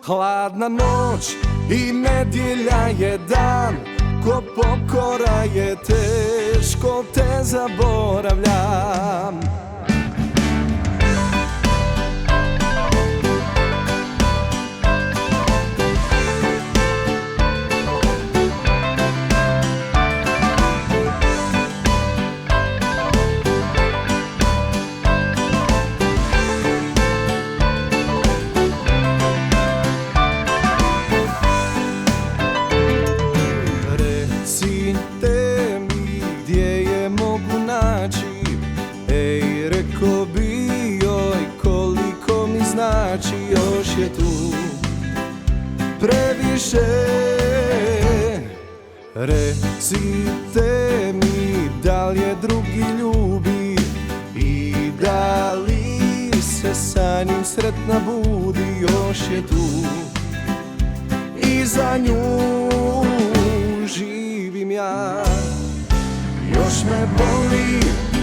hladna noć i nedjelja je dan. Ko pokora je teško te zaboravljam. Ej, reko bi joj koliko mi znači, još je tu previše. Recite mi da li je drugi ljubi i da li se sa njim sretna budi, još je tu i za nju živim ja. Još me boli,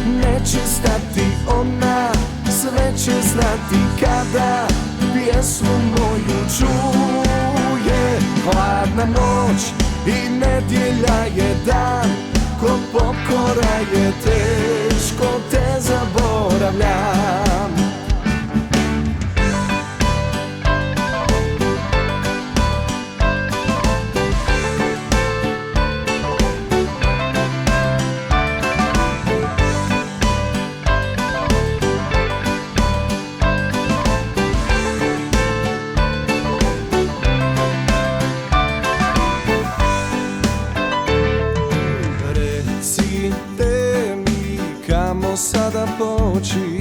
neće stati ona, sve će znati kada pjesmu moju čuje. Hladna noć i nedjelja je dan, ko pokora je teško te zaboravljam. Kamo sada poći,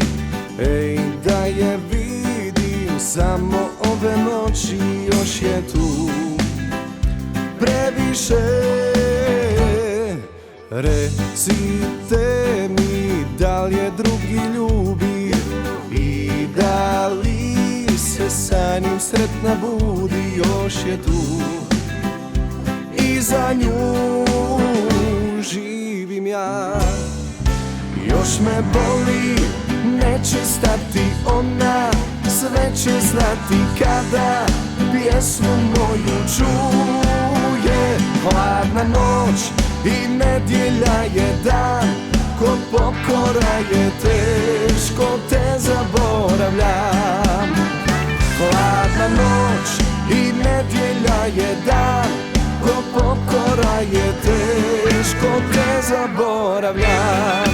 ej da je vidim samo ove noći, još je tu previše. Recite mi da li je drugi ljubi i da li se sa njim sretna budi, još je tu i za nju živim ja. Još me boli, neće stati ona, sve će znati kada pjesmu moju čuje. Hladna noć i nedjelja je dan, ko pokora je teško te zaboravljam. Hladna noć i nedjelja je dan, ko pokora je teško te zaboravljam.